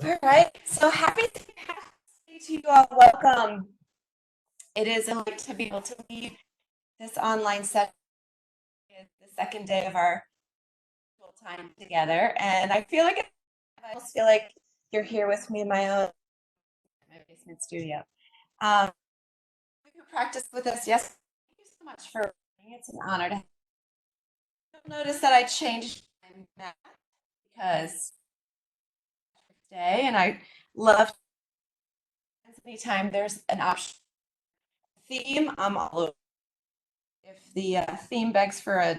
All right, so happy to say to you all, welcome. It is a delight to be able to lead this online session. It's the second day of our time together, and I almost feel like you're here with me in my basement studio. Um, you practiced with us yesterday. Thank you so much for being. It's an honor to. You'll notice that I changed my mat because today, and I love anytime there's an option theme. I'm all over. If the theme begs for I'm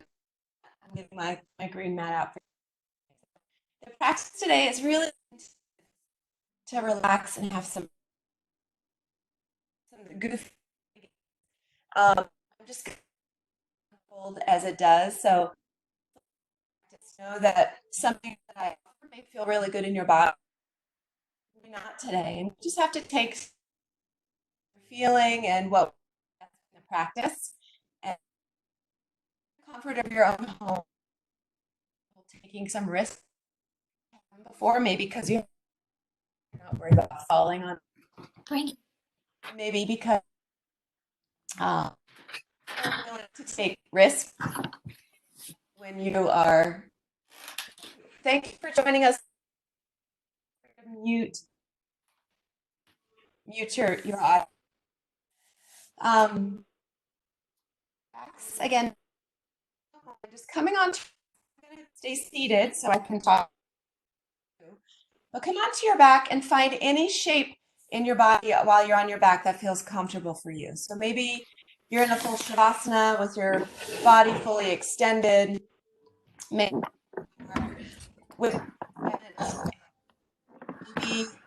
getting my green mat out. The practice today is really to relax and have some goofy. I'm just cold as it does, so just know that something that I offer may feel really good in your body, maybe not today, and you just have to take the feeling and what the practice and the comfort of your own home, taking some risk before maybe because you're not worried about falling on, maybe because uh, willing to take risks when you are. Thank you for joining us. Mute your audio. Um, again, I'm just coming on. I'm going to stay seated so I can talk. But come onto your back and find any shape in your body while you're on your back that feels comfortable for you. So maybe you're in a full shavasana with your body fully extended. Maybe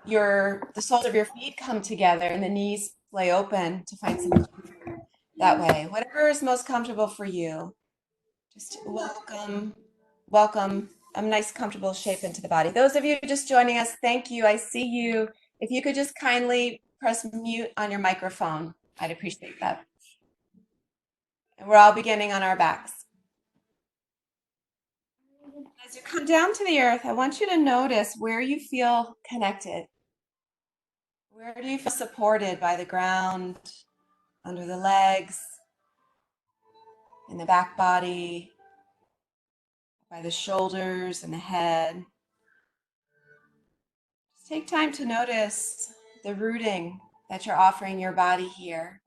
the soles of your feet come together and the knees lay open to find some that way. Whatever is most comfortable for you. Just welcome a nice comfortable shape into the body. Those of you just joining us, thank you. I see you. If you could just kindly press mute on your microphone, I'd appreciate that. And we're all beginning on our backs. As you come down to the earth, I want you to notice where you feel connected. Where do you feel supported by the ground, under the legs, in the back body, by the shoulders and the head? Just take time to notice the rooting that you're offering your body here.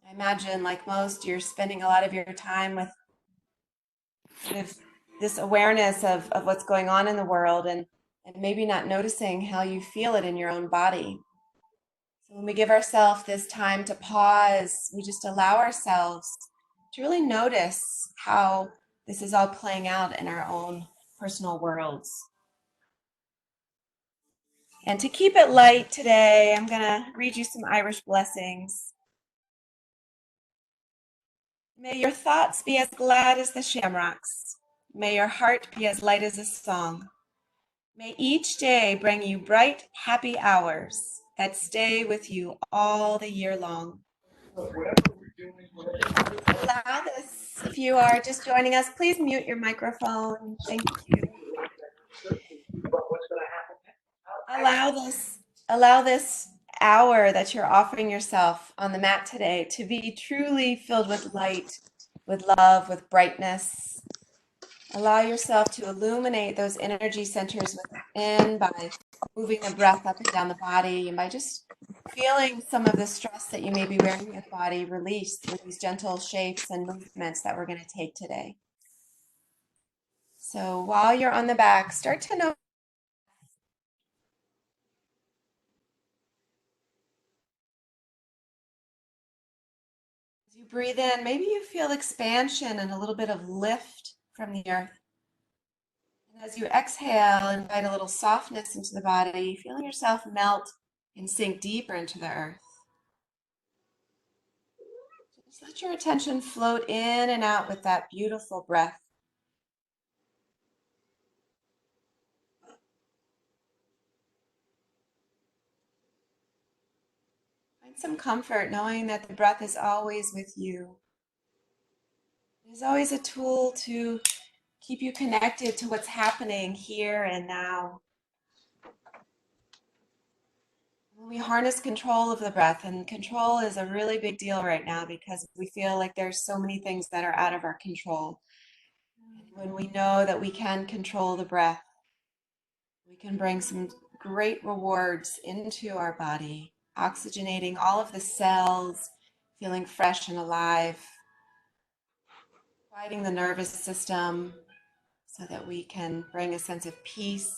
I imagine, like most, you're spending a lot of your time with sort of this awareness of what's going on in the world and maybe not noticing how you feel it in your own body. So when we give ourselves this time to pause, we just allow ourselves to really notice how this is all playing out in our own personal worlds. And to keep it light today, I'm going to read you some Irish blessings. May your thoughts be as glad as the shamrocks. May your heart be as light as a song. May each day bring you bright, happy hours that stay with you all the year long. Allow this, if you are just joining us, please mute your microphone. Thank you. Allow this hour that you're offering yourself on the mat today to be truly filled with light, with love, with brightness. Allow yourself to illuminate those energy centers within by moving the breath up and down the body and by just feeling some of the stress that you may be wearing in your body released with these gentle shapes and movements that we're going to take today. So while you're on the back, start to notice. As you breathe in, maybe you feel expansion and a little bit of lift from the earth. And as you exhale, invite a little softness into the body, feeling yourself melt and sink deeper into the earth. Just let your attention float in and out with that beautiful breath. Find some comfort knowing that the breath is always with you. It is always a tool to keep you connected to what's happening here and now. When we harness control of the breath, and control is a really big deal right now because we feel like there's so many things that are out of our control. And when we know that we can control the breath, we can bring some great rewards into our body, oxygenating all of the cells, feeling fresh and alive, quieting the nervous system so that we can bring a sense of peace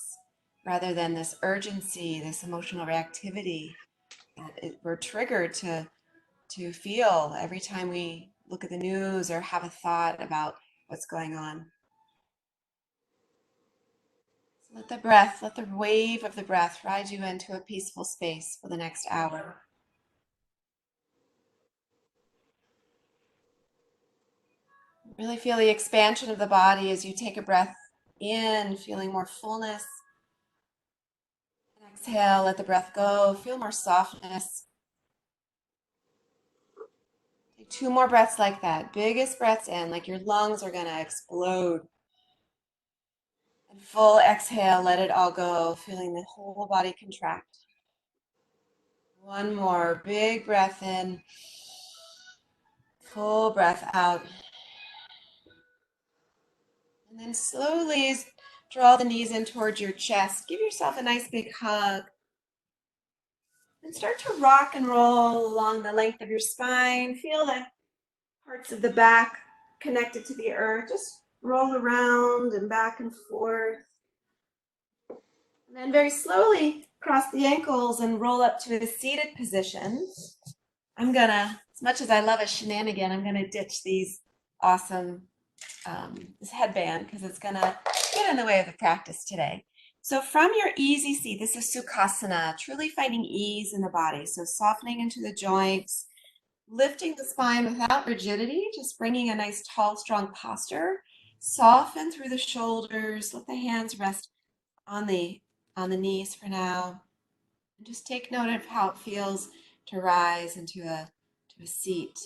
rather than this urgency, this emotional reactivity that we're triggered to feel every time we look at the news or have a thought about what's going on. So let the breath, let the wave of the breath ride you into a peaceful space for the next hour. Really feel the expansion of the body as you take a breath in, feeling more fullness. And exhale, let the breath go, feel more softness. Take 2 more breaths like that. Biggest breaths in, like your lungs are going to explode. And full exhale, let it all go, feeling the whole body contract. 1 more big breath in, full breath out. And then slowly draw the knees in towards your chest. Give yourself a nice big hug. And start to rock and roll along the length of your spine. Feel the parts of the back connected to the earth. Just roll around and back and forth. And then very slowly cross the ankles and roll up to a seated position. I'm gonna, as much as I love a shenanigan, I'm gonna ditch these awesome, this headband because it's gonna get in the way of the practice today. So from your easy seat, this is Sukhasana, truly finding ease in the body. So softening into the joints, lifting the spine without rigidity, just bringing a nice tall, strong posture. Soften through the shoulders, let the hands rest on the knees for now. And just take note of how it feels to rise into a seat.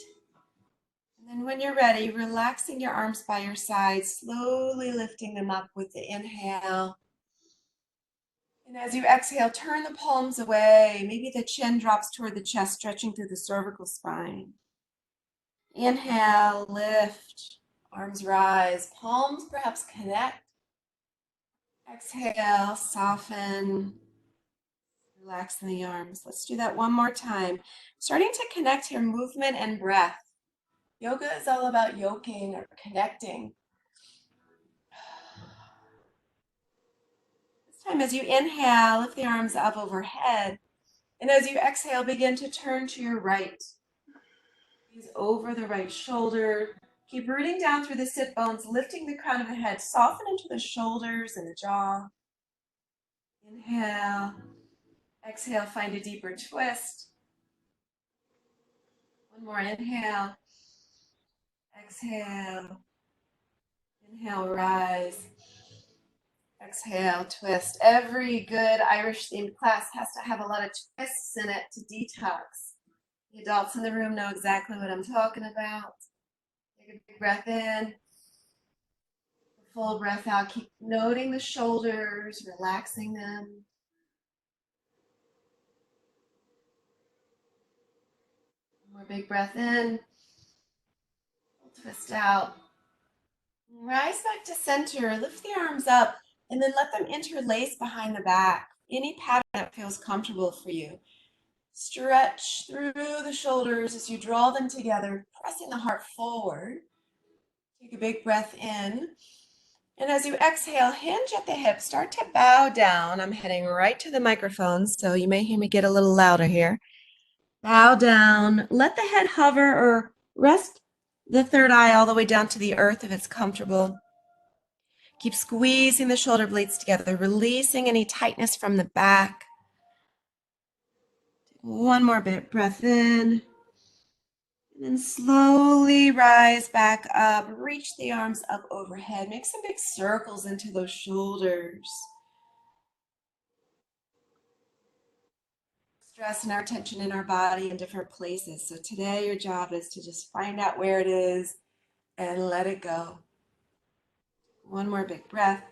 And then when you're ready, relaxing your arms by your sides, slowly lifting them up with the inhale. And as you exhale, turn the palms away. Maybe the chin drops toward the chest, stretching through the cervical spine. Inhale, lift, arms rise, palms perhaps connect. Exhale, soften, relaxing the arms. Let's do that one more time. Starting to connect your movement and breath. Yoga is all about yoking or connecting. This time as you inhale, lift the arms up overhead. And as you exhale, begin to turn to your right. Gaze over the right shoulder. Keep rooting down through the sit bones, lifting the crown of the head. Soften into the shoulders and the jaw. Inhale. Exhale, find a deeper twist. One more inhale. Exhale. Inhale, rise. Exhale, twist. Every good Irish themed class has to have a lot of twists in it to detox. The adults in the room know exactly what I'm talking about. Take a big breath in. Full breath out. Keep noting the shoulders, relaxing them. One more big breath in. Twist out. Rise back to center. Lift the arms up and then let them interlace behind the back. Any pattern that feels comfortable for you. Stretch through the shoulders as you draw them together, pressing the heart forward. Take a big breath in. And as you exhale, hinge at the hips. Start to bow down. I'm heading right to the microphone, so you may hear me get a little louder here. Bow down. Let the head hover or rest the third eye all the way down to the earth if it's comfortable. Keep squeezing the shoulder blades together, releasing any tightness from the back. One more bit, breath in. And then slowly rise back up. Reach the arms up overhead. Make some big circles into those shoulders. Stress and our tension in our body in different places. So today your job is to just find out where it is and let it go. One more big breath.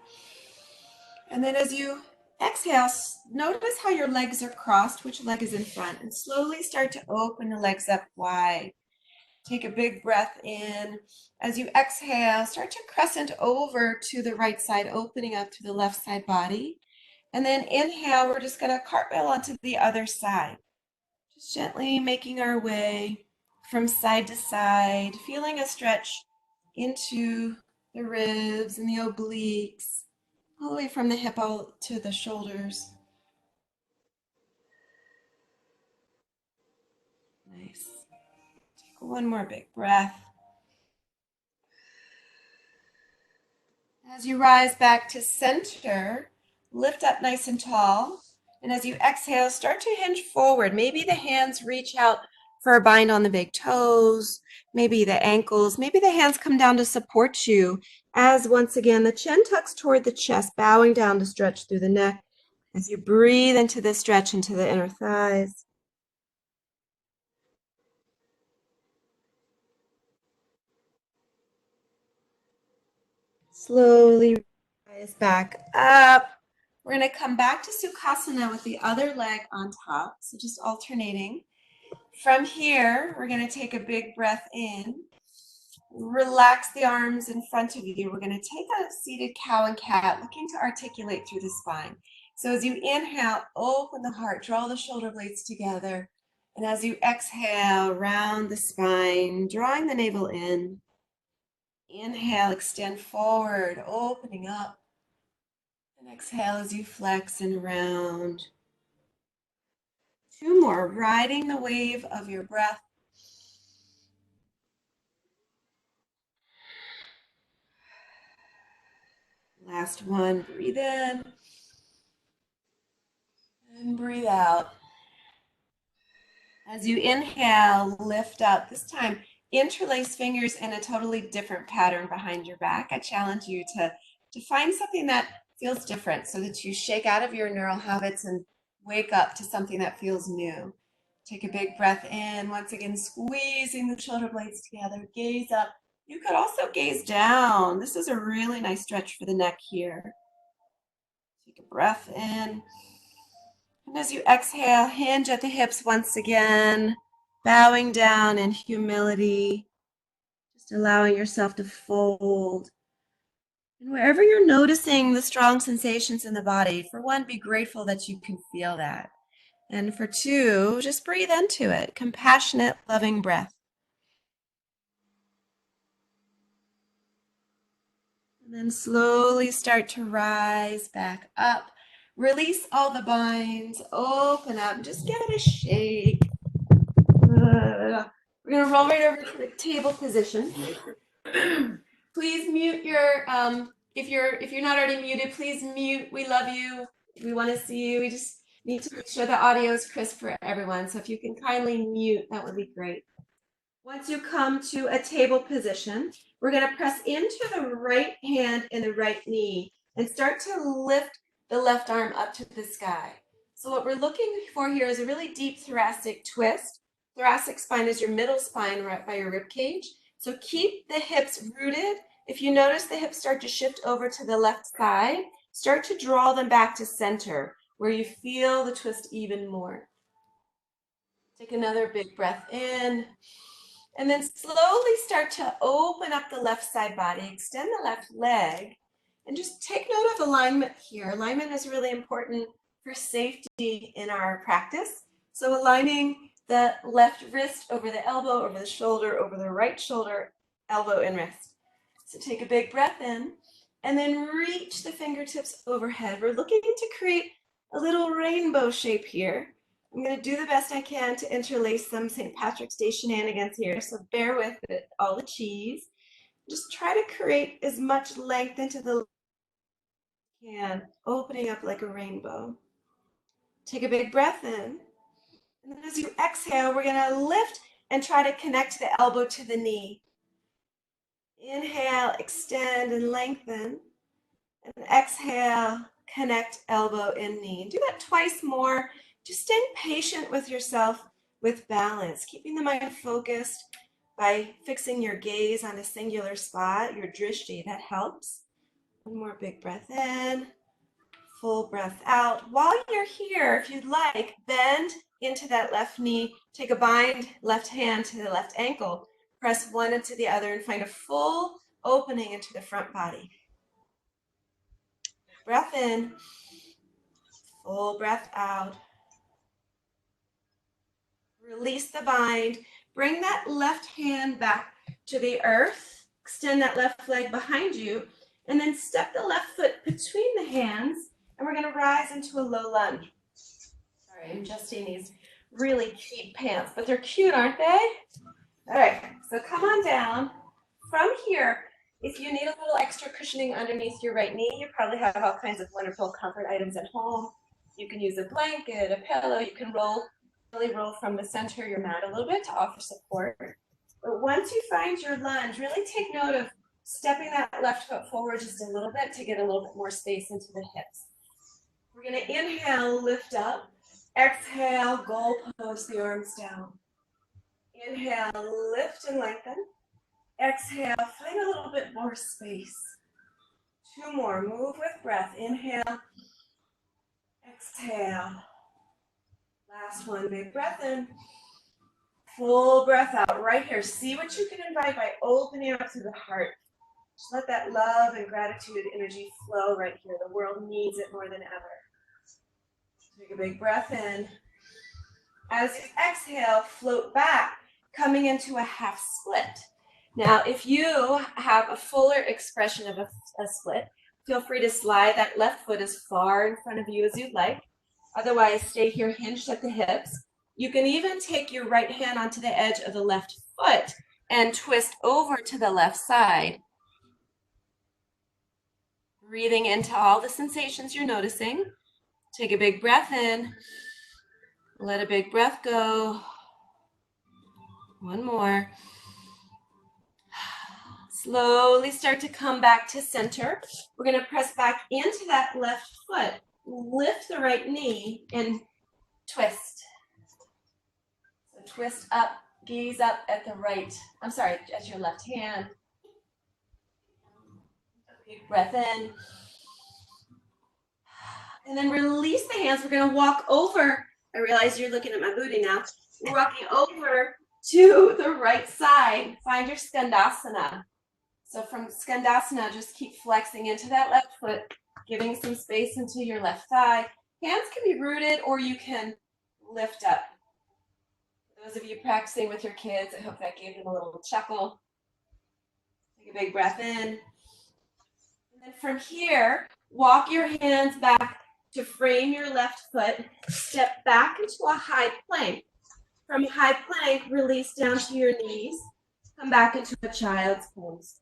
And then as you exhale, notice how your legs are crossed, which leg is in front, and slowly start to open the legs up wide. Take a big breath in. As you exhale, start to crescent over to the right side, opening up to the left side body. And then inhale, we're just going to cartwheel onto the other side. Just gently making our way from side to side, feeling a stretch into the ribs and the obliques, all the way from the hip out to the shoulders. Nice. Take one more big breath. As you rise back to center, lift up nice and tall. And as you exhale, start to hinge forward. Maybe the hands reach out for a bind on the big toes, maybe the ankles, maybe the hands come down to support you. As once again, the chin tucks toward the chest, bowing down to stretch through the neck. As you breathe into the stretch into the inner thighs. Slowly rise back up. We're going to come back to Sukhasana with the other leg on top. So just alternating. From here, we're going to take a big breath in. Relax the arms in front of you. We're going to take a seated cow and cat, looking to articulate through the spine. So as you inhale, open the heart, draw the shoulder blades together. And as you exhale, round the spine, drawing the navel in. Inhale, extend forward, opening up. And exhale as you flex and round. Two more, riding the wave of your breath. Last one, breathe in and breathe out. As you inhale, lift up. This time, interlace fingers in a totally different pattern behind your back. I challenge you to find something that feels different so that you shake out of your neural habits and wake up to something that feels new. Take a big breath in, once again, squeezing the shoulder blades together, gaze up. You could also gaze down. This is a really nice stretch for the neck here. Take a breath in. And as you exhale, hinge at the hips once again, bowing down in humility, just allowing yourself to fold. And wherever you're noticing the strong sensations in the body, for one, be grateful that you can feel that. And for two, just breathe into it. Compassionate, loving breath. And then slowly start to rise back up. Release all the binds. Open up. Just give it a shake. We're going to roll right over to the table position. Please mute your, if you're not already muted, please mute. We love you. We want to see you. We just need to make sure the audio is crisp for everyone. So if you can kindly mute, that would be great. Once you come to a table position, we're going to press into the right hand and the right knee and start to lift the left arm up to the sky. So what we're looking for here is a really deep thoracic twist. Thoracic spine is your middle spine right by your rib cage. So keep the hips rooted. If you notice the hips start to shift over to the left side, start to draw them back to center where you feel the twist even more. Take another big breath in. And then slowly start to open up the left side body, extend the left leg, and just take note of alignment here. Alignment is really important for safety in our practice. So aligning the left wrist over the elbow, over the shoulder, over the right shoulder, elbow and wrist. So take a big breath in, and then reach the fingertips overhead. We're looking to create a little rainbow shape here. I'm going to do the best I can to interlace some St. Patrick's Day shenanigans here, so bear with it, all the cheese. Just try to create as much length into the can, opening up like a rainbow. Take a big breath in, and then as you exhale, we're going to lift and try to connect the elbow to the knee. Inhale, extend and lengthen, and exhale, connect elbow and knee. Do that twice more. Just stay patient with yourself with balance, keeping the mind focused by fixing your gaze on a singular spot, your drishti, that helps. One more big breath in, full breath out. While you're here, if you'd like, bend into that left knee, take a bind left hand to the left ankle, press one into the other and find a full opening into the front body. Breath in, full breath out. Release the bind. Bring that left hand back to the earth. Extend that left leg behind you. And then step the left foot between the hands. And we're going to rise into a low lunge. Sorry, I'm adjusting these really cheap pants, but they're cute, aren't they? All right, so come on down. From here, if you need a little extra cushioning underneath your right knee, you probably have all kinds of wonderful comfort items at home. You can use a blanket, a pillow. You can really roll from the center of your mat a little bit to offer support. But once you find your lunge, really take note of stepping that left foot forward just a little bit to get a little bit more space into the hips. We're going to inhale, lift up. Exhale, goal pose the arms down. Inhale, lift and lengthen. Exhale, find a little bit more space. Two more, move with breath. Inhale, exhale. Last one, big breath in. Full breath out right here. See what you can invite by opening up to the heart. Just let that love and gratitude energy flow right here. The world needs it more than ever. Take a big breath in. As you exhale, float back, coming into a half split. Now, if you have a fuller expression of a split, feel free to slide that left foot as far in front of you as you'd like. Otherwise, stay here hinged at the hips. You can even take your right hand onto the edge of the left foot and twist over to the left side. Breathing into all the sensations you're noticing. Take a big breath in. Let a big breath go. One more. Slowly start to come back to center. We're going to press back into that left foot. Lift the right knee and twist. So twist up, gaze up at the right, at your left hand. Big breath in. And then release the hands. We're going to walk over. I realize you're looking at my booty now. We're walking over to the right side. Find your skandasana. So from skandasana, just keep flexing into that left foot, giving some space into your left thigh. Hands can be rooted or you can lift up. For those of you practicing with your kids, I hope that gave them a little chuckle. Take a big breath in. And then from here, walk your hands back to frame your left foot. Step back into a high plank. From high plank, release down to your knees. Come back into a child's pose.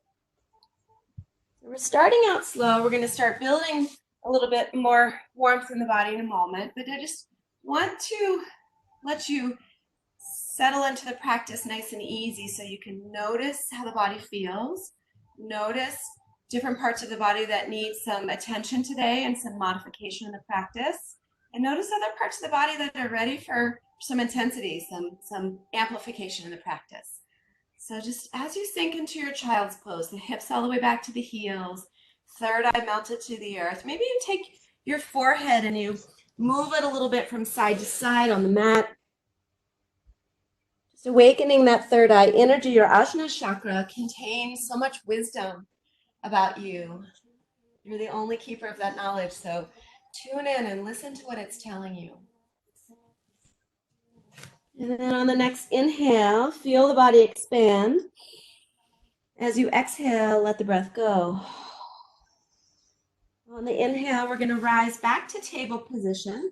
We're starting out slow. We're going to start building a little bit more warmth in the body in a moment, but I just want to let you settle into the practice nice and easy so you can notice how the body feels. Notice different parts of the body that need some attention today and some modification in the practice. And notice other parts of the body that are ready for some intensity, some amplification in the practice. So just as you sink into your child's pose, the hips all the way back to the heels, third eye mounted to the earth. Maybe you take your forehead and you move it a little bit from side to side on the mat. Just awakening that third eye energy. Your Ajna chakra contains so much wisdom about you. You're the only keeper of that knowledge. So tune in and listen to what it's telling you. And then on the next inhale, feel the body expand. As you exhale, let the breath go. On the inhale, we're going to rise back to table position.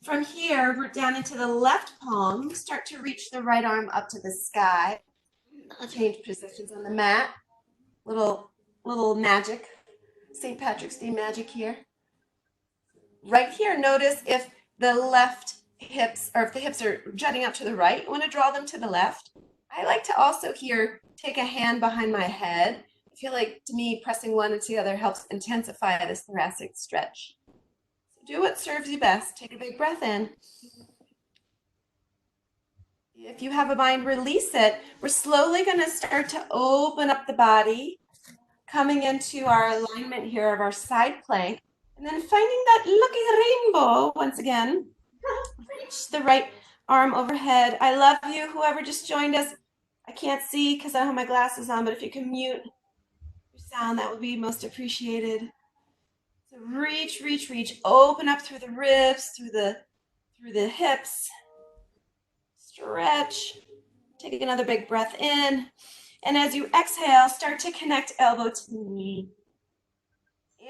From here, we're down into the left palm. Start to reach the right arm up to the sky. I'll change positions on the mat. Little magic. St. Patrick's Day magic here. Right here, notice if the left hips, or if the hips are jutting out to the right, you want to draw them to the left. I like to also here take a hand behind my head. I feel like, to me, pressing one into the other helps intensify this thoracic stretch. So do what serves you best. Take a big breath in. If you have a mind, release it. We're slowly going to start to open up the body, coming into our alignment here of our side plank, and then finding that lucky rainbow once again. Reach the right arm overhead. I love you, whoever just joined us. I can't see because I don't have my glasses on, but if you can mute your sound, that would be most appreciated. So reach, reach, reach. Open up through the ribs, through the hips. Stretch. Take another big breath in. And as you exhale, start to connect elbow to knee.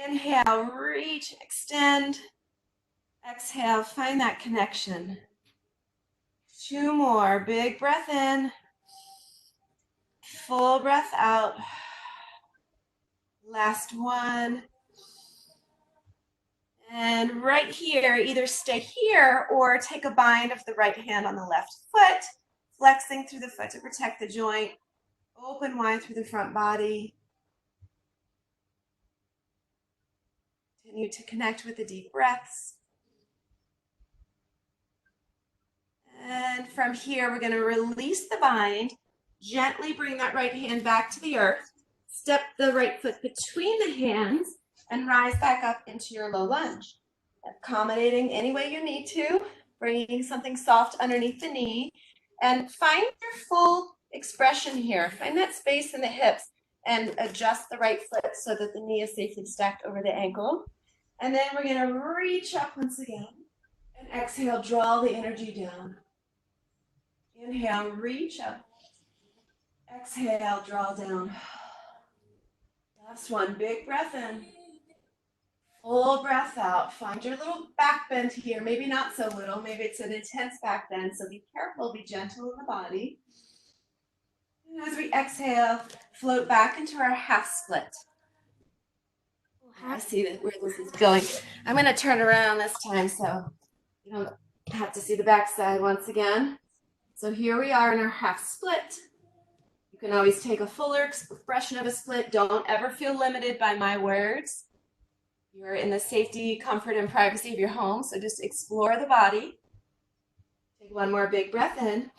Inhale, reach, extend. Exhale, find that connection. 2 more. Big breath in. Full breath out. Last one. And right here, either stay here or take a bind of the right hand on the left foot, flexing through the foot to protect the joint. Open wide through the front body. Continue to connect with the deep breaths. And from here, we're going to release the bind. Gently bring that right hand back to the earth. Step the right foot between the hands and rise back up into your low lunge. Accommodating any way you need to, bringing something soft underneath the knee, and find your full expression here. Find that space in the hips and adjust the right foot so that the knee is safely stacked over the ankle. And then we're going to reach up once again and exhale, draw the energy down. Inhale, reach up. Exhale, draw down. Last one, big breath in. Full breath out. Find your little back bend here. Maybe not so little. Maybe it's an intense back bend. So be careful. Be gentle in the body. And as we exhale, float back into our half split. I see where this is going. I'm going to turn around this time so you don't have to see the back side once again. So here we are in our half split. You can always take a fuller expression of a split. Don't ever feel limited by my words. You're in the safety, comfort, and privacy of your home, so just explore the body. Take one more big breath in.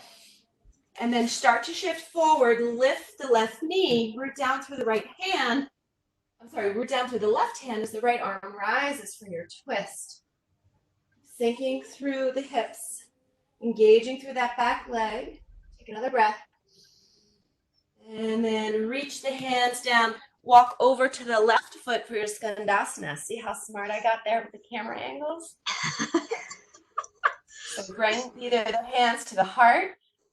And then start to shift forward. Lift the left knee. Root down through the right hand. Root down through the left hand as the right arm rises for your twist. Sinking through the hips. Engaging through that back leg. Take another breath. And then reach the hands down. Walk over to the left foot for your skandasana. See how smart I got there with the camera angles? So bring either the hands to the heart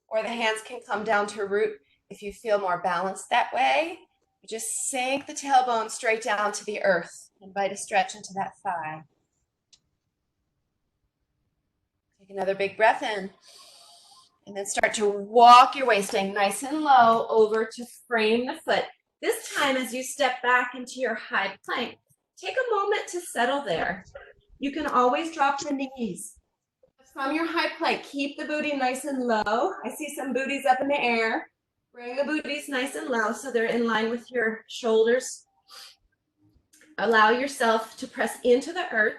or the hands can come down to root if you feel more balanced that way. You just sink the tailbone straight down to the earth. Invite a stretch into that thigh. Take another big breath in. And then start to walk your way, staying nice and low, over to frame the foot. This time, as you step back into your high plank, take a moment to settle there. You can always drop the knees. From your high plank, keep the booty nice and low. I see some booties up in the air. Bring the booties nice and low so they're in line with your shoulders. Allow yourself to press into the earth.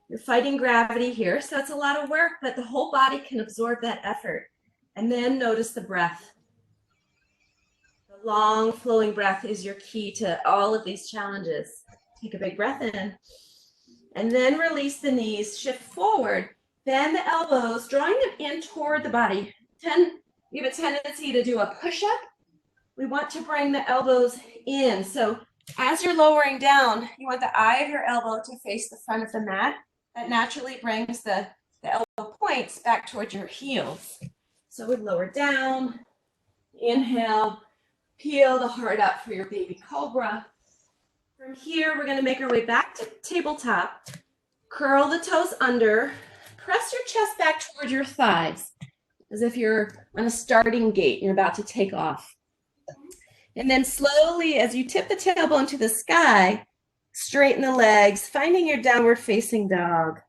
You're fighting gravity here, so it's a lot of work, but the whole body can absorb that effort. And then notice the breath. The long flowing breath is your key to all of these challenges. Take a big breath in. And then release the knees, shift forward, bend the elbows, drawing them in toward the body. You have a tendency to do a push-up. We want to bring the elbows in. So as you're lowering down, you want the eye of your elbow to face the front of the mat. That naturally brings the elbow points back towards your heels. So we lower down, inhale, peel the heart up for your baby cobra. From here, we're going to make our way back to tabletop. Curl the toes under. Press your chest back toward your thighs, as if you're on a starting gate and you're about to take off. And then slowly, as you tip the tailbone to the sky, straighten the legs, finding your downward facing dog.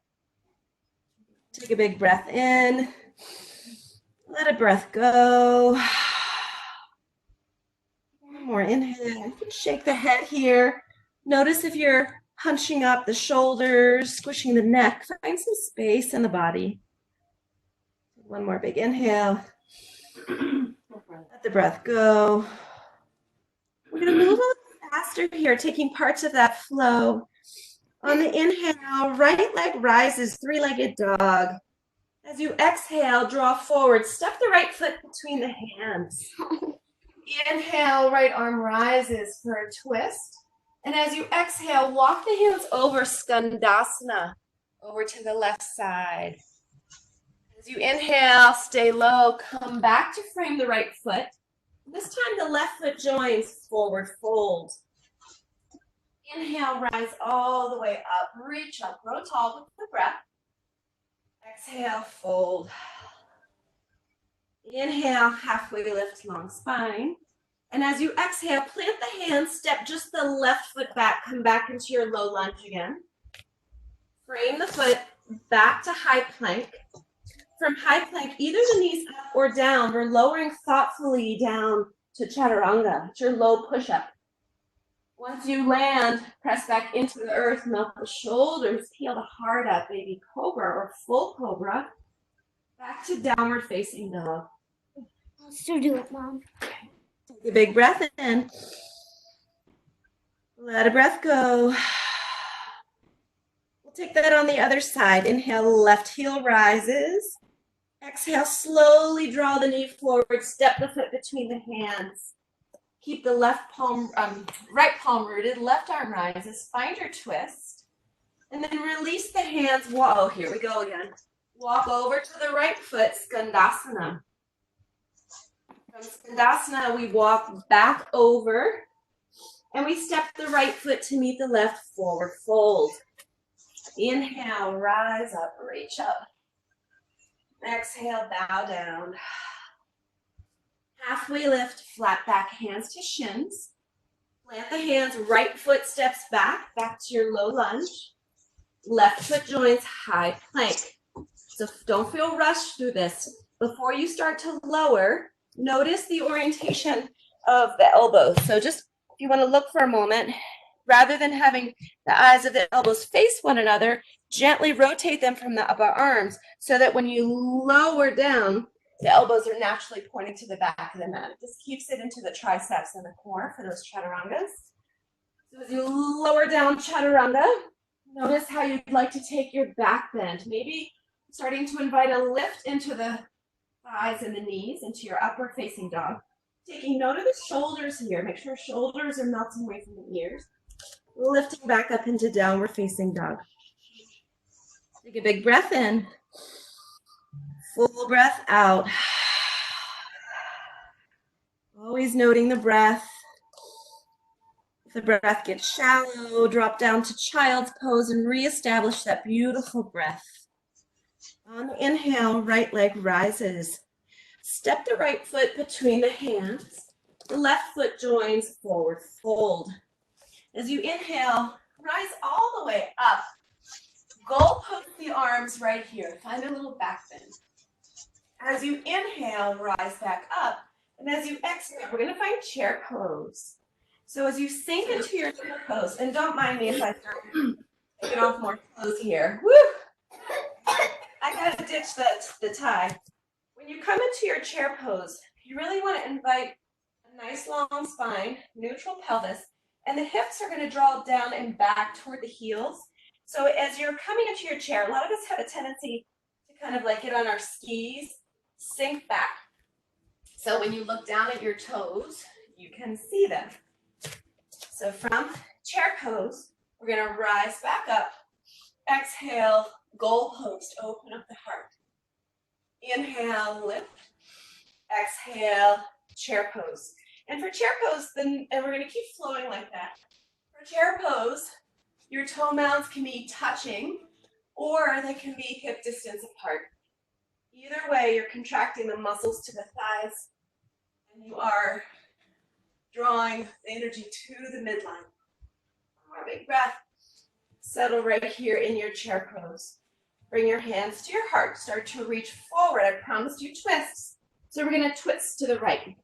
Take a big breath in. Let a breath go. One more inhale. Shake the head here. Notice if you're hunching up the shoulders, squishing the neck. Find some space in the body. One more big inhale. Let the breath go. We're going to move faster here, taking parts of that flow. On the inhale, right leg rises, three-legged dog. As you exhale, draw forward. Step the right foot between the hands. Inhale, right arm rises for a twist. And as you exhale, walk the hands over Skandasana, over to the left side. As you inhale, stay low, come back to frame the right foot. This time the left foot joins, forward fold. Inhale, rise all the way up, reach up, grow tall with the breath. Exhale, fold. Inhale, halfway lift, long spine. And as you exhale, plant the hands, step just the left foot back, come back into your low lunge again. Frame the foot back to high plank. From high plank, either the knees up or down, we're lowering thoughtfully down to chaturanga. It's your low push-up. Once you land, press back into the earth, melt the shoulders, peel the heart up, baby cobra or full cobra. Back to downward facing dog. I'll still do it, Mom. Take a big breath in. Let a breath go. We'll take that on the other side. Inhale, left heel rises. Exhale, slowly draw the knee forward, step the foot between the hands. Keep the left palm, right palm rooted, left arm rises, find your twist, and then release the hands. Whoa, here we go again. Walk over to the right foot, Skandasana. From Skandasana, we walk back over, and we step the right foot to meet the left, forward fold. Inhale, rise up, reach up. Exhale, bow down. Halfway lift, flat back, hands to shins. Plant the hands, right foot steps back to your low lunge. Left foot joins high plank. So don't feel rushed through this. Before you start to lower, notice the orientation of the elbows. So just, if you want to look for a moment, rather than having the eyes of the elbows face one another, gently rotate them from the upper arms so that when you lower down, the elbows are naturally pointing to the back of the mat. It just keeps it into the triceps and the core for those chaturangas. So as you lower down chaturanga, notice how you'd like to take your back bend. Maybe starting to invite a lift into the thighs and the knees, into your upward facing dog. Taking note of the shoulders here. Make sure shoulders are melting away from the ears. Lifting back up into downward facing dog. Take a big breath in. Full breath out. Always noting the breath. If the breath gets shallow, drop down to child's pose and reestablish that beautiful breath. On the inhale, right leg rises. Step the right foot between the hands. The left foot joins, forward fold. As you inhale, rise all the way up. Goal post the arms right here. Find a little back bend. As you inhale, rise back up. And as you exhale, we're going to find chair pose. So as you sink into your chair pose, and don't mind me if I start taking off more clothes here. Woo! I got to ditch the tie. When you come into your chair pose, you really want to invite a nice long spine, neutral pelvis, and the hips are going to draw down and back toward the heels. So as you're coming into your chair, a lot of us have a tendency to kind of like get on our skis, sink back. So when you look down at your toes, you can see them. So from chair pose, we're going to rise back up. Exhale, goal post, open up the heart. Inhale, lift. Exhale, chair pose. And for chair pose, and we're going to keep flowing like that. For chair pose, your toe mounds can be touching or they can be hip distance apart. Either way, you're contracting the muscles to the thighs and you are drawing the energy to the midline. One more big breath. Settle right here in your chair pose. Bring your hands to your heart. Start to reach forward. I promised you twists. So we're going to twist to the right.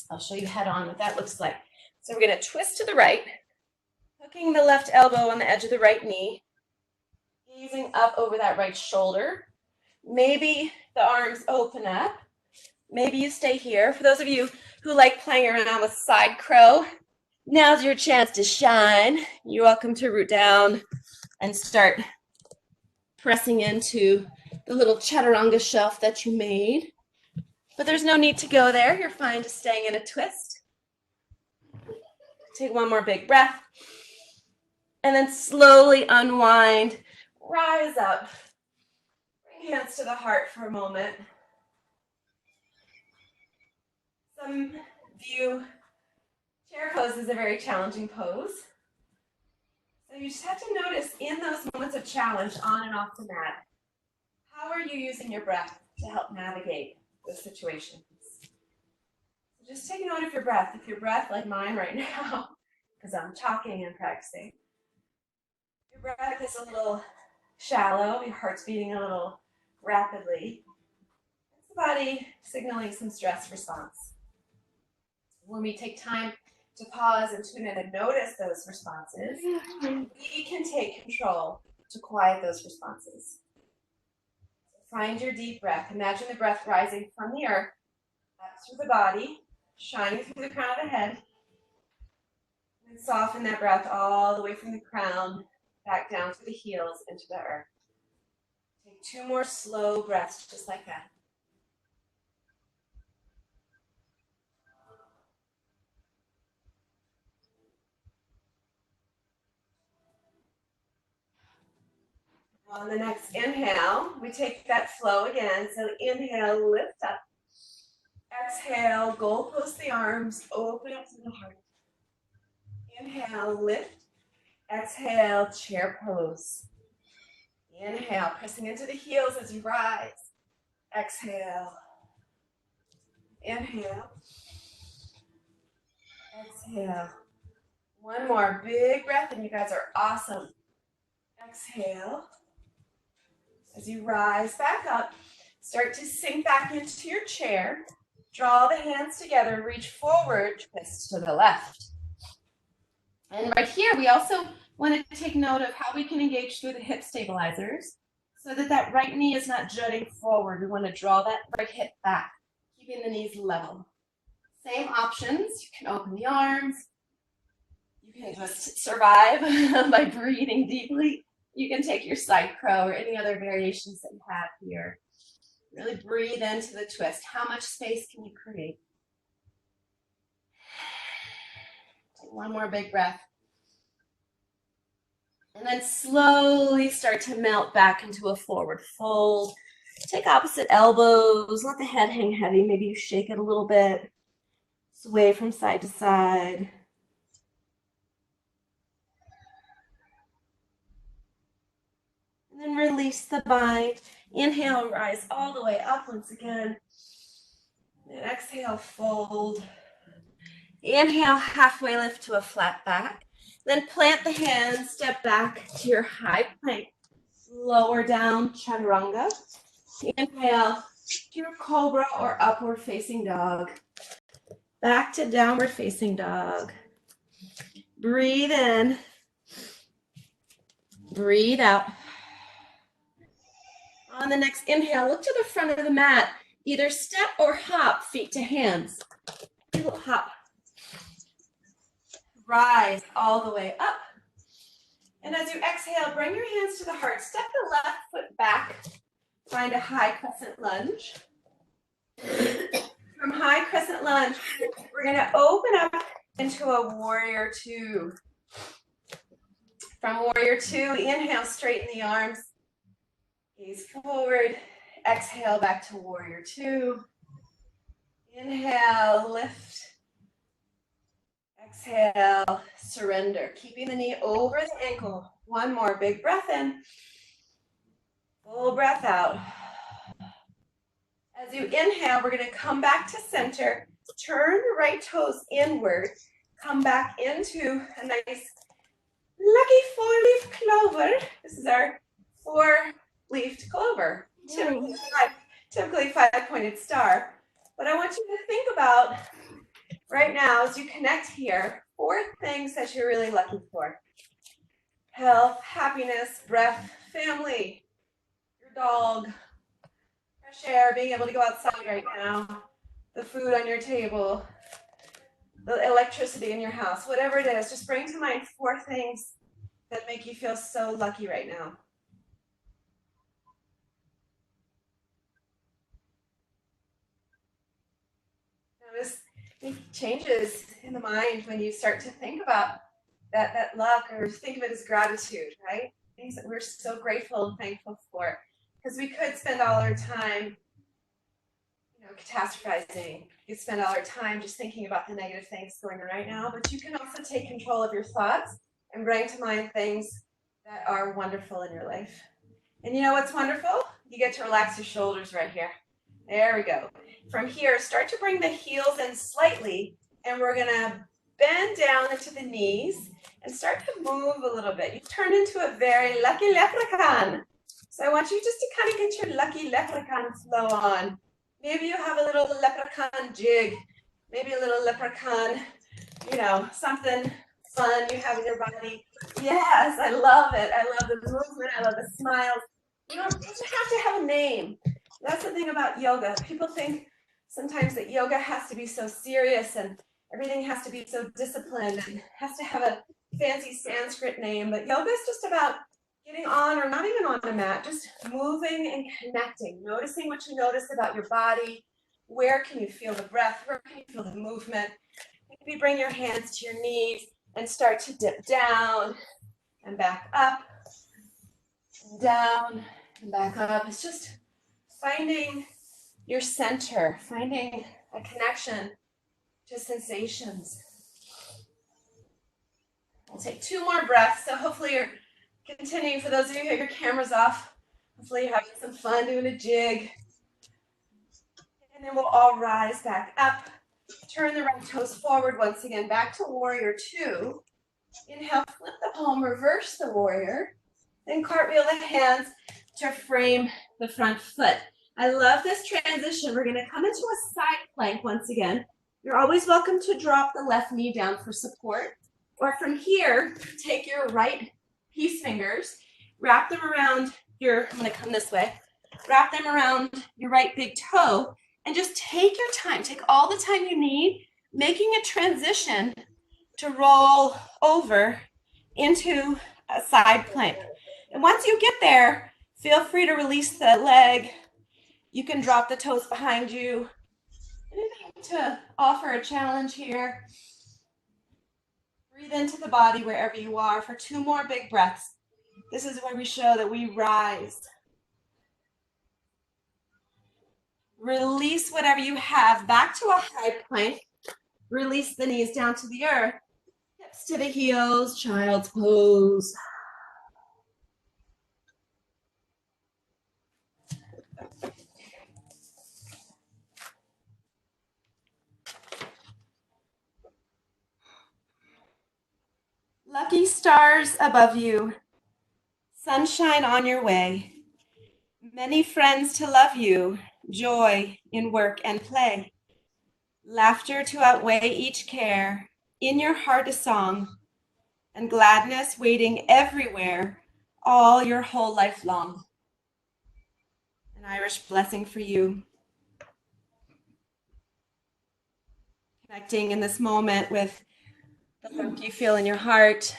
I'll show you head on what that looks like. So we're going to twist to the right, hooking the left elbow on the edge of the right knee, easing up over that right shoulder. Maybe the arms open up. Maybe you stay here. For those of you who like playing around with side crow, Now's your chance to shine. You're welcome to root down and start pressing into the little chaturanga shelf that you made. But there's no need to go there. You're fine just staying in a twist. Take one more big breath. And then slowly unwind. Rise up. Bring hands to the heart for a moment. Some view chair pose is a very challenging pose. So you just have to notice in those moments of challenge on and off the mat, how are you using your breath to help navigate those situations? So just take note of your breath. If your breath, like mine right now, because I'm talking and practicing, your breath is a little shallow, your heart's beating a little rapidly, it's the body signaling some stress response. When we take time to pause and tune in and notice those responses, we can take control to quiet those responses. Find your deep breath. Imagine the breath rising from the earth, up through the body, shining through the crown of the head, and soften that breath all the way from the crown back down to the heels into the earth. Take 2 more slow breaths just like that. On the next inhale, we take that flow again. So inhale, lift up. Exhale, goalpost the arms, open up to the heart. Inhale, lift. Exhale, chair pose. Inhale, pressing into the heels as you rise. Exhale. Inhale. Exhale. One more big breath, and you guys are awesome. Exhale. As you rise back up, start to sink back into your chair. Draw the hands together, reach forward, twist to the left. And right here, we also want to take note of how we can engage through the hip stabilizers so that that right knee is not jutting forward. We want to draw that right hip back, keeping the knees level. Same options. You can open the arms. You can just survive by breathing deeply. You can take your side crow or any other variations that you have here. Really breathe into the twist. How much space can you create? Take one more big breath. And then slowly start to melt back into a forward fold. Take opposite elbows, let the head hang heavy. Maybe you shake it a little bit. Sway from side to side. And then release the bind. Inhale, rise all the way up once again. And exhale, fold. Inhale, halfway lift to a flat back. Then plant the hands, step back to your high plank. Lower down, chaturanga. Inhale to your cobra or upward facing dog. Back to downward facing dog. Breathe in. Breathe out. On the next inhale, look to the front of the mat. Either step or hop, feet to hands. A little hop. Rise all the way up. And as you exhale, bring your hands to the heart. Step the left foot back. Find a high crescent lunge. From high crescent lunge, we're going to open up into a warrior 2. From warrior 2, inhale, straighten the arms. Gaze forward. Exhale, back to warrior 2. Inhale, lift. Exhale, surrender. Keeping the knee over the ankle. One more big breath in. Full breath out. As you inhale, we're going to come back to center. Turn the right toes inward. Come back into a nice lucky 4-leaf clover. This is our 4-leafed clover. Typically 5-pointed star. But I want you to think about right now as you connect here, 4 things that you're really lucky for. Health, happiness, breath, family, your dog, fresh air, being able to go outside right now, the food on your table, the electricity in your house, whatever it is, just bring to mind 4 things that make you feel so lucky right now. Notice changes in the mind when you start to think about that luck, or think of it as gratitude, right? Things that we're so grateful and thankful for. Because we could spend all our time, catastrophizing. You could spend all our time just thinking about the negative things going on right now, but you can also take control of your thoughts and bring to mind things that are wonderful in your life. And you know what's wonderful? You get to relax your shoulders right here. There we go. From here, start to bring the heels in slightly, and we're gonna bend down into the knees and start to move a little bit. You turn into a very lucky leprechaun. So I want you just to kind of get your lucky leprechaun flow on. Maybe you have a little leprechaun jig, maybe a little leprechaun, something fun you have in your body. Yes, I love it. I love the movement. I love the smiles. You don't have to have a name. That's the thing about yoga. People think sometimes that yoga has to be so serious and everything has to be so disciplined and has to have a fancy Sanskrit name. But yoga is just about getting on, or not even on a mat, just moving and connecting, noticing what you notice about your body. Where can you feel the breath? Where can you feel the movement? Maybe bring your hands to your knees and start to dip down and back up, and down and back up. It's just finding your center, finding a connection to sensations. We'll take 2 more breaths. So hopefully you're continuing. For those of you who have your cameras off, hopefully you're having some fun doing a jig. And then we'll all rise back up. Turn the right toes forward once again, back to warrior 2. Inhale, flip the palm, reverse the warrior. Then cartwheel the hands to frame the front foot. I love this transition. We're going to come into a side plank once again. You're always welcome to drop the left knee down for support. Or from here, take your right peace fingers, wrap them around I'm going to come this way, wrap them around your right big toe, and just take your time. Take all the time you need, making a transition to roll over into a side plank. And once you get there, feel free to release the leg. You can drop the toes behind you. Anything to offer a challenge here. Breathe into the body wherever you are for 2 more big breaths. This is where we show that we rise. Release whatever you have back to a high plank. Release the knees down to the earth. Hips to the heels, child's pose. Lucky stars above you, sunshine on your way, many friends to love you, joy in work and play, laughter to outweigh each care, in your heart a song, and gladness waiting everywhere, all your whole life long. An Irish blessing for you. Connecting in this moment with the love you feel in your heart,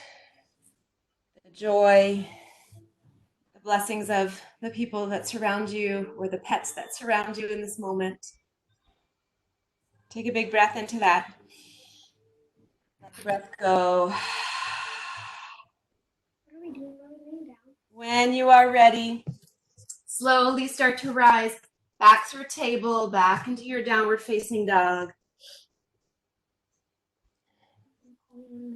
the joy, the blessings of the people that surround you or the pets that surround you in this moment. Take a big breath into that. Let the breath go. What are we doing? Are we laying down? When you are ready, slowly start to rise back through table, back into your downward facing dog.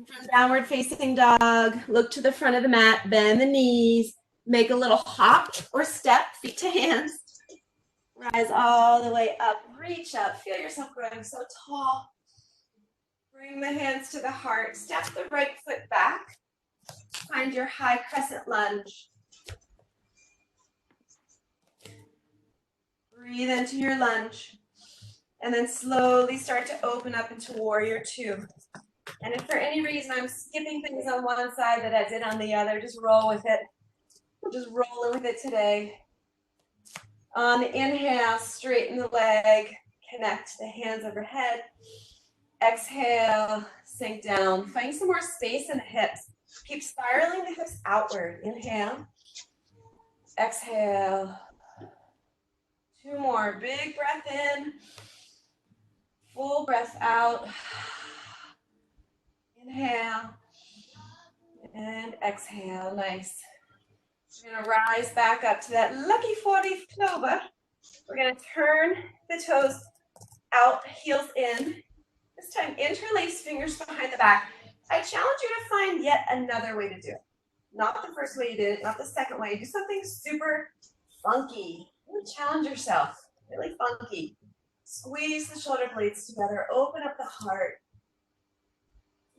From downward facing dog, look to the front of the mat, bend the knees, make a little hop or step, feet to hands. Rise all the way up, reach up, feel yourself growing so tall. Bring the hands to the heart, step the right foot back. Find your high crescent lunge. Breathe into your lunge. And then slowly start to open up into warrior 2. And if for any reason I'm skipping things on one side that I did on the other, just roll with it. We're just rolling with it today. On the inhale, straighten the leg, connect the hands overhead. exhale, sink down. Find some more space in the hips. Keep spiraling the hips outward. Inhale, exhale. 2 more. Big breath in. Full breath out. Inhale and exhale. Nice. We're going to rise back up to that lucky 40th clover. We're going to turn the toes out, heels in. This time, interlace fingers behind the back. I challenge you to find yet another way to do it. Not the first way you did it, not the second way. Do something super funky. Really challenge yourself. Really funky. Squeeze the shoulder blades together. Open up the heart.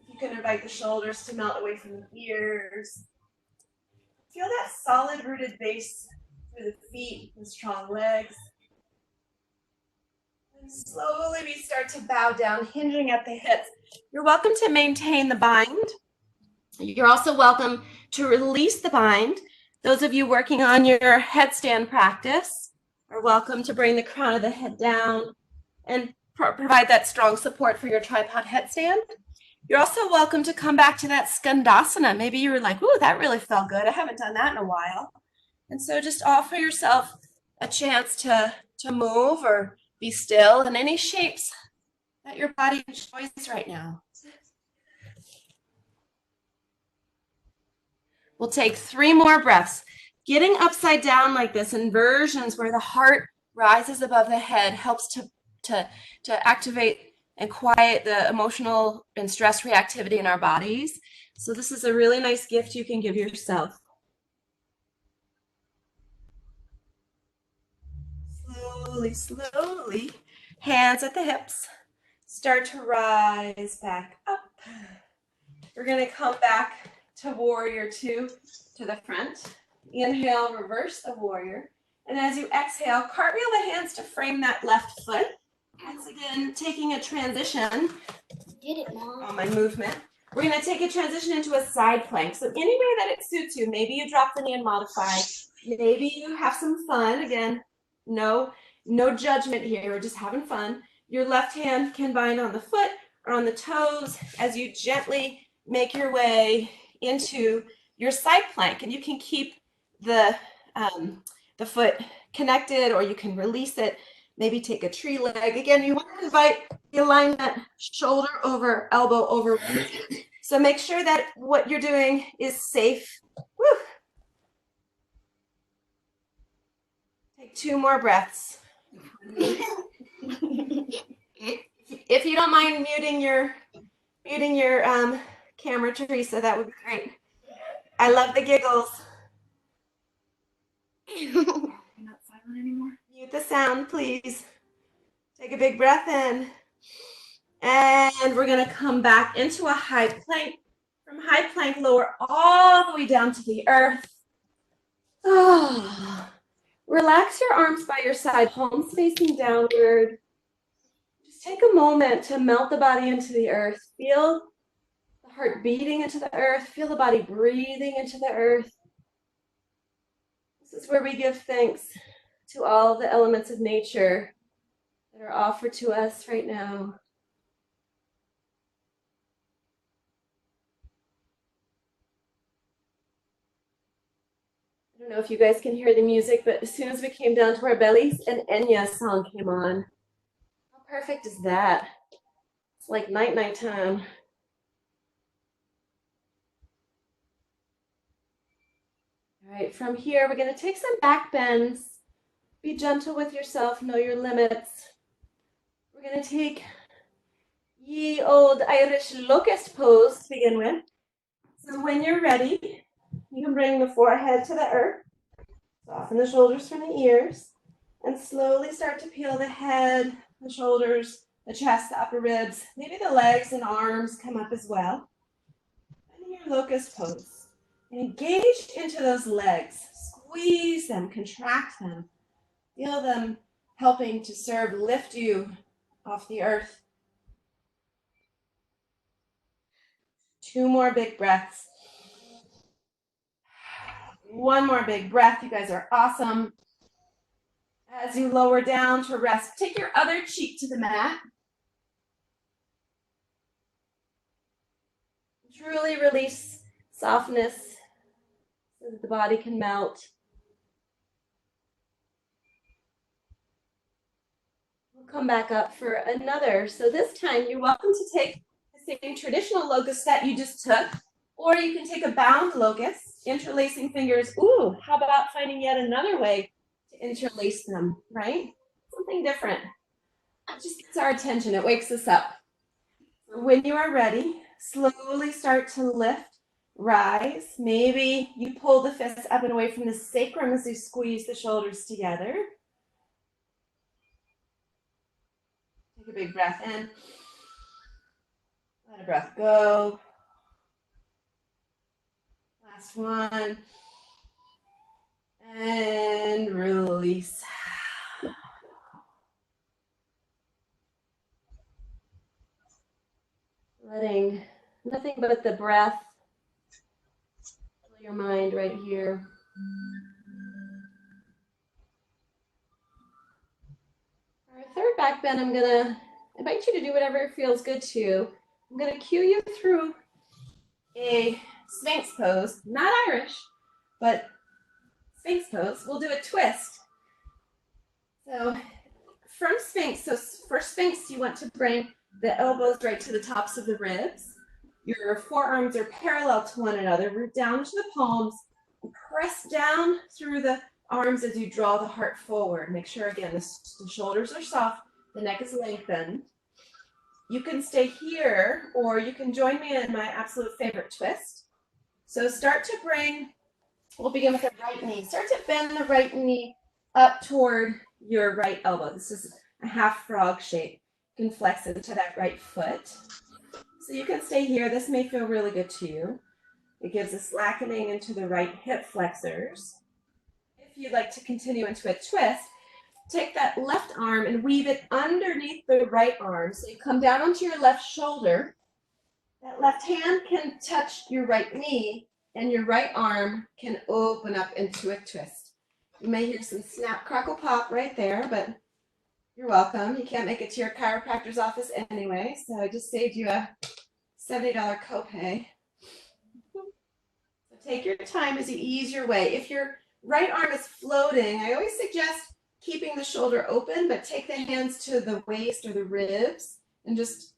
You can invite the shoulders to melt away from the ears. Feel that solid rooted base through the feet and strong legs. And slowly we start to bow down, hinging at the hips. You're welcome to maintain the bind. You're also welcome to release the bind. Those of you working on your headstand practice are welcome to bring the crown of the head down and provide that strong support for your tripod headstand. You're also welcome to come back to that skandasana. Maybe you were like, ooh, that really felt good. I haven't done that in a while. And so just offer yourself a chance to move or be still in any shapes that your body enjoys right now. We'll take 3 more breaths. Getting upside down like this, inversions where the heart rises above the head, helps to activate and quiet the emotional and stress reactivity in our bodies. So this is a really nice gift you can give yourself. Slowly, slowly, hands at the hips. Start to rise back up. We're going to come back to warrior 2 to the front. Inhale, reverse the warrior. And as you exhale, cartwheel the hands to frame that left foot. Once again, taking a transition. Did it, Mom? On my movement. We're going to take a transition into a side plank. So any way that it suits you, maybe you drop the knee and modify. Maybe you have some fun. Again, no judgment here. We're just having fun. Your left hand can bind on the foot or on the toes as you gently make your way into your side plank. And you can keep the foot connected, or you can release it. Maybe take a tree leg. Again, you want to invite the alignment, shoulder over, elbow over. So make sure that what you're doing is safe. Woo. Take 2 more breaths. If you don't mind muting your camera, Teresa, that would be great. I love the giggles. You're not silent anymore? Mute the sound, please. Take a big breath in. And we're going to come back into a high plank. From high plank, lower all the way down to the earth. Oh. Relax your arms by your side, palms facing downward. Just take a moment to melt the body into the earth. Feel the heart beating into the earth. Feel the body breathing into the earth. This is where we give thanks to all the elements of nature that are offered to us right now. I don't know if you guys can hear the music, but as soon as we came down to our bellies, an Enya song came on. How perfect is that? It's like night time. All right, from here, we're going to take some back bends. Be gentle with yourself, know your limits. We're going to take ye old Irish locust pose to begin with. So when you're ready, you can bring the forehead to the earth, soften the shoulders from the ears, and slowly start to peel the head, the shoulders, the chest, the upper ribs. Maybe the legs and arms come up as well. And your locust pose. And engage into those legs. Squeeze them, contract them. Feel them helping to serve, lift you off the earth. 2 more big breaths. 1 more big breath. You guys are awesome. As you lower down to rest, take your other cheek to the mat. truly release softness so that the body can melt. We'll come back up for another. So this time you're welcome to take the same traditional locust that you just took, or you can take a bound locust, interlacing fingers. Ooh, how about finding yet another way to interlace them, right? Something different. It just gets our attention. It wakes us up. When you are ready, slowly start to lift, rise. Maybe you pull the fists up and away from the sacrum as you squeeze the shoulders together. Take a big breath in. Let a breath go. Last one. And release. Letting nothing but the breath fill your mind right here. Our third back bend, I'm going to invite you to do whatever feels good to you. I'm going to cue you through a Sphinx pose, not Irish, but Sphinx pose. We'll do a twist. So from Sphinx, so for Sphinx, you want to bring the elbows right to the tops of the ribs. Your forearms are parallel to one another. Root down to the palms. Press down through the arms as you draw the heart forward. Make sure, again, the shoulders are soft, the neck is lengthened. You can stay here, or you can join me in my absolute favorite twist. So start to bring, we'll begin with the right knee. Start to bend the right knee up toward your right elbow. This is a half frog shape. You can flex into that right foot. So you can stay here. This may feel really good to you. It gives a slackening into the right hip flexors. If you'd like to continue into a twist, take that left arm and weave it underneath the right arm. So you come down onto your left shoulder. That left hand can touch your right knee, and your right arm can open up into a twist. You may hear some snap, crackle, pop right there, but you're welcome. You can't make it to your chiropractor's office anyway, so I just saved you a $70 copay. So take your time as you ease your way. If your right arm is floating, I always suggest keeping the shoulder open, but take the hands to the waist or the ribs and just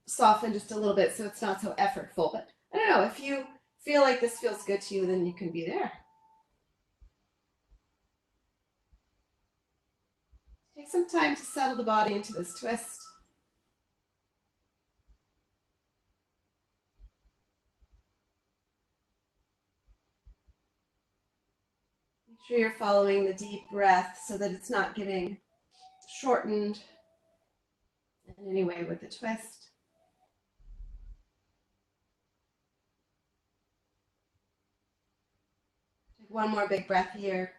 soften just a little bit so it's not so effortful. But I don't know, if you feel like this feels good to you, then you can be there. Take some time to settle the body into this twist. Make sure you're following the deep breath so that it's not getting shortened in any way with the twist. Take one more big breath here.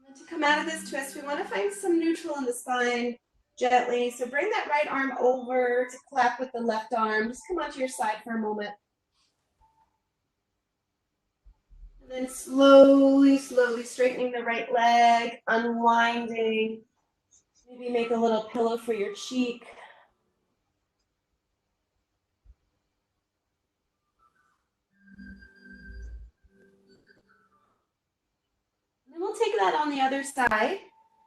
And to come out of this twist, we want to find some neutral in the spine gently. So bring that right arm over to clap with the left arm. Just come onto your side for a moment. And then slowly, slowly straightening the right leg, unwinding. Maybe make a little pillow for your cheek. And then we'll take that on the other side.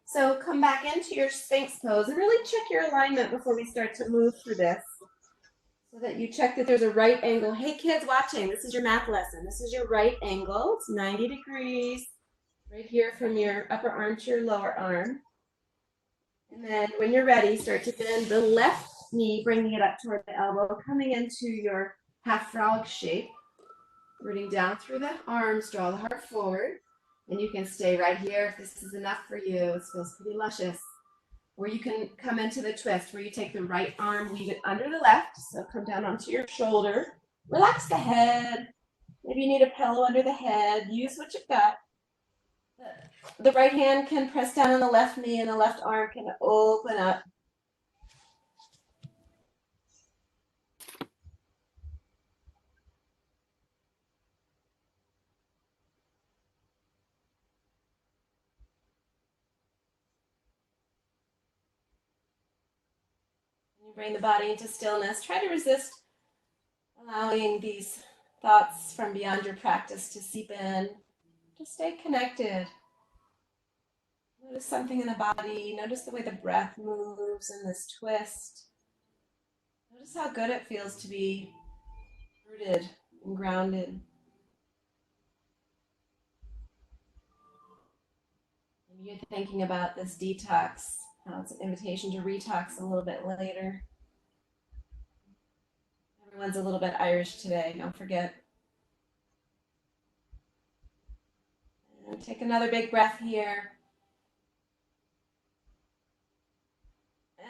So come back into your Sphinx pose and really check your alignment before we start to move through this. So that you check that there's a right angle. Hey kids watching, this is your math lesson. This is your right angle. It's 90 degrees right here from your upper arm to your lower arm. And then when you're ready, start to bend the left knee, bringing it up toward the elbow, coming into your half frog shape. Rooting down through the arms, draw the heart forward. And you can stay right here if this is enough for you. It feels pretty luscious. Or you can come into the twist where you take the right arm, weave it under the left. So come down onto your shoulder. Relax the head. Maybe you need a pillow under the head. Use what you've got. The right hand can press down on the left knee and the left arm can open up. You bring the body into stillness. Try to resist allowing these thoughts from beyond your practice to seep in. Just stay connected. Notice something in the body. Notice the way the breath moves in this twist. Notice how good it feels to be rooted and grounded. Maybe you're thinking about this detox, how it's an invitation to retox a little bit later. Everyone's a little bit Irish today, don't forget. And take another big breath here.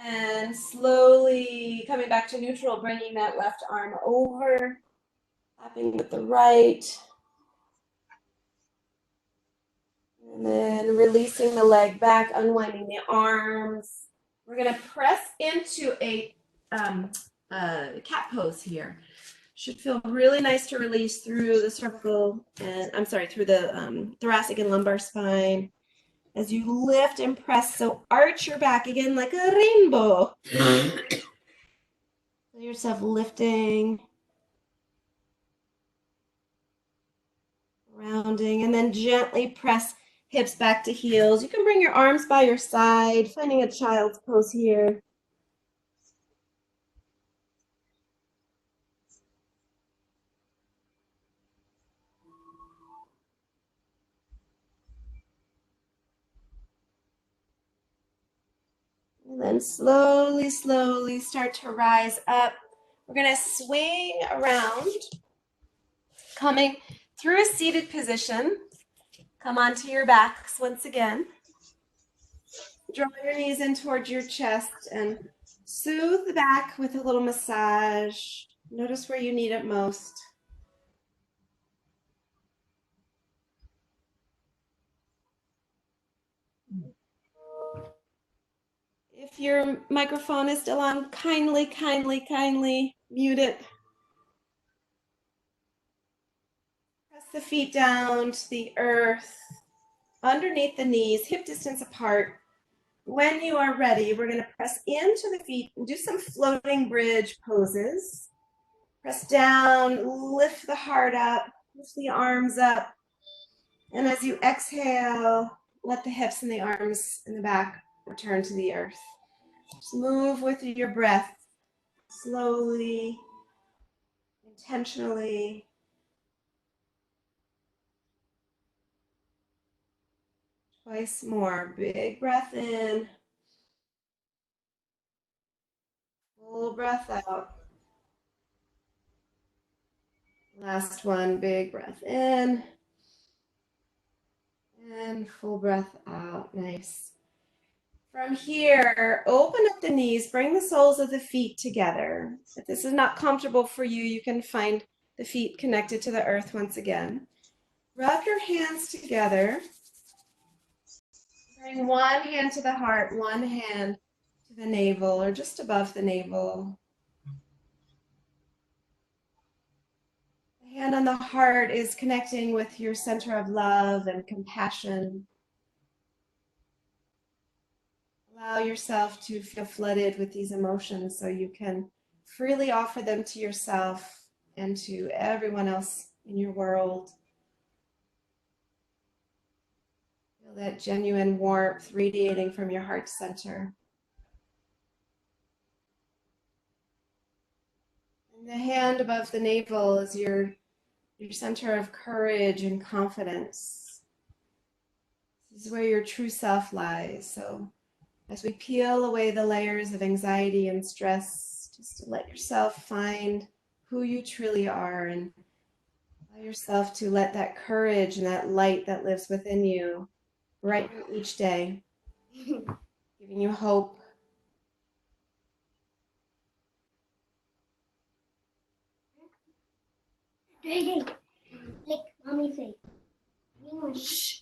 And slowly coming back to neutral, bringing that left arm over, tapping with the right. And then releasing the leg back, unwinding the arms. We're going to press into a cat pose here. Should feel really nice to release through the cervical and through the thoracic and lumbar spine. As you lift and press, so arch your back again like a rainbow. Feel yourself lifting, rounding, and then gently press hips back to heels. You can bring your arms by your side, finding a child's pose here. And then slowly, slowly start to rise up. We're going to swing around, coming through a seated position. Come onto your backs once again. Draw your knees in towards your chest and soothe the back with a little massage. Notice where you need it most. If your microphone is still on, kindly mute it. Press the feet down to the earth, underneath the knees, hip distance apart. When you are ready, we're going to press into the feet and do some floating bridge poses. Press down, lift the heart up, lift the arms up. And as you exhale, let the hips and the arms in the back return to the earth. Just move with your breath, slowly, intentionally. Twice more. Big breath in. Full breath out. Last one. Big breath in. And full breath out. Nice. From here, open up the knees. Bring the soles of the feet together. If this is not comfortable for you, you can find the feet connected to the earth once again. Rub your hands together. Bring one hand to the heart, one hand to the navel or just above the navel. The hand on the heart is connecting with your center of love and compassion. Allow yourself to feel flooded with these emotions so you can freely offer them to yourself and to everyone else in your world. Feel that genuine warmth radiating from your heart center. And the hand above the navel is your center of courage and confidence. This is where your true self lies. So as we peel away the layers of anxiety and stress, just to let yourself find who you truly are and allow yourself to let that courage and that light that lives within you brighten each day, giving you hope. Like mommy say. Shh.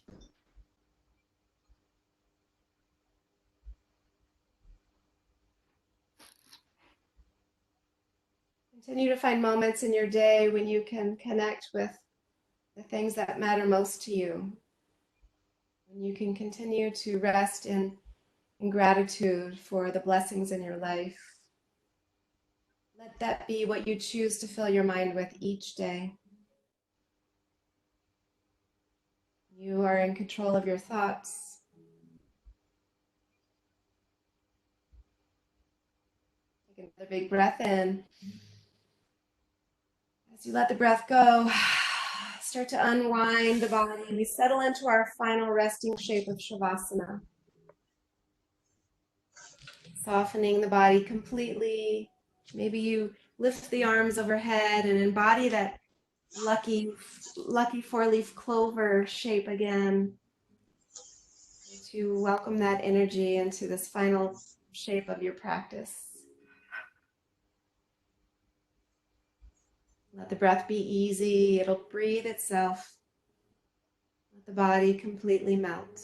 Continue to find moments in your day when you can connect with the things that matter most to you. When you can continue to rest in gratitude for the blessings in your life. Let that be what you choose to fill your mind with each day. You are in control of your thoughts. Take another big breath in. As you let the breath go, start to unwind the body. We settle into our final resting shape of Shavasana. Softening the body completely. Maybe you lift the arms overhead and embody that lucky four-leaf clover shape again. To welcome that energy into this final shape of your practice. Let the breath be easy. It'll breathe itself. Let the body completely melt.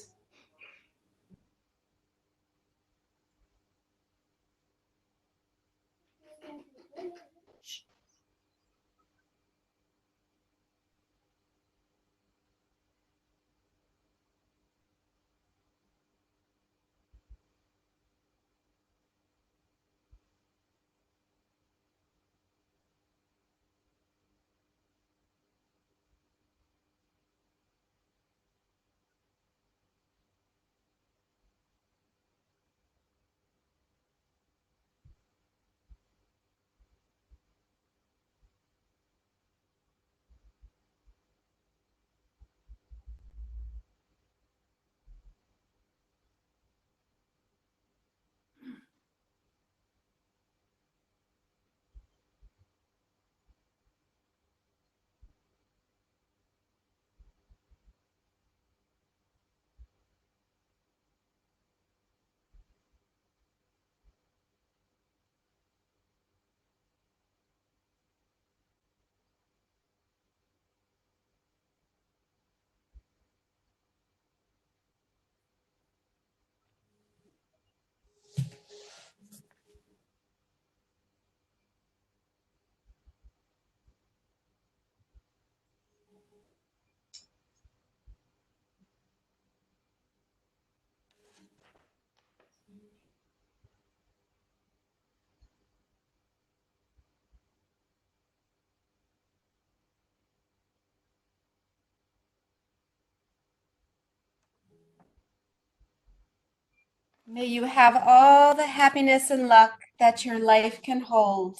May you have all the happiness and luck that your life can hold.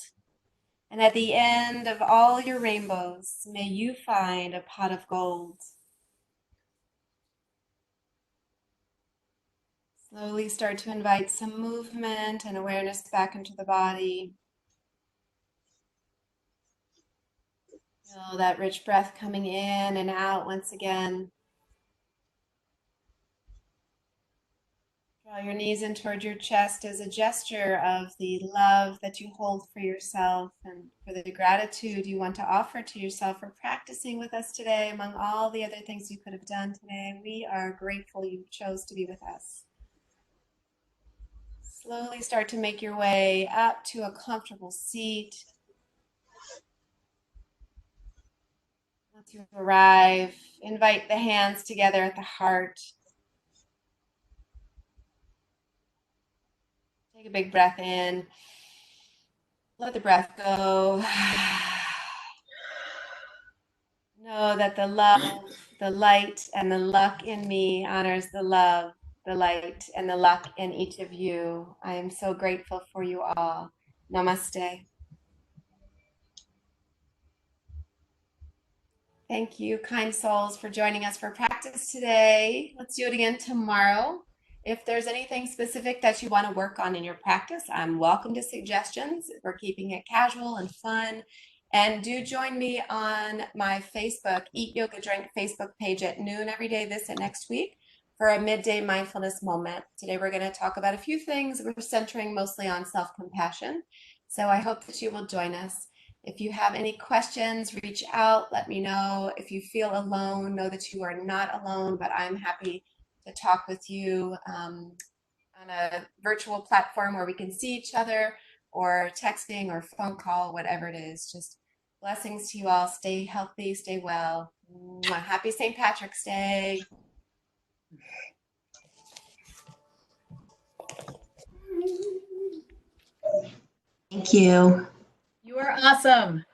And at the end of all your rainbows, may you find a pot of gold. Slowly start to invite some movement and awareness back into the body. Feel that rich breath coming in and out once again. Draw your knees in toward your chest as a gesture of the love that you hold for yourself and for the gratitude you want to offer to yourself for practicing with us today. Among all the other things you could have done today, we are grateful you chose to be with us. Slowly start to make your way up to a comfortable seat. Once you arrive, invite the hands together at the heart. Take a big breath in. Let the breath go. Know that the love, the light, and the luck in me honors the love, the light, and the luck in each of you. I am so grateful for you all. Namaste. Thank you, kind souls, for joining us for practice today. Let's do it again tomorrow. If there's anything specific that you want to work on in your practice, I'm welcome to suggestions. We're keeping it casual and fun. And do join me on my Facebook, Eat Yoga Drink Facebook page at noon every day this and next week for a midday mindfulness moment. Today we're going to talk about a few things. We're centering mostly on self-compassion. So I hope that you will join us. If you have any questions, reach out, let me know. If you feel alone, know that you are not alone, but I'm happy to talk with you on a virtual platform where we can see each other, or texting or phone call, whatever it is. Just blessings to you all. Stay healthy, stay well. Happy St. Patrick's Day. Thank you. You are awesome.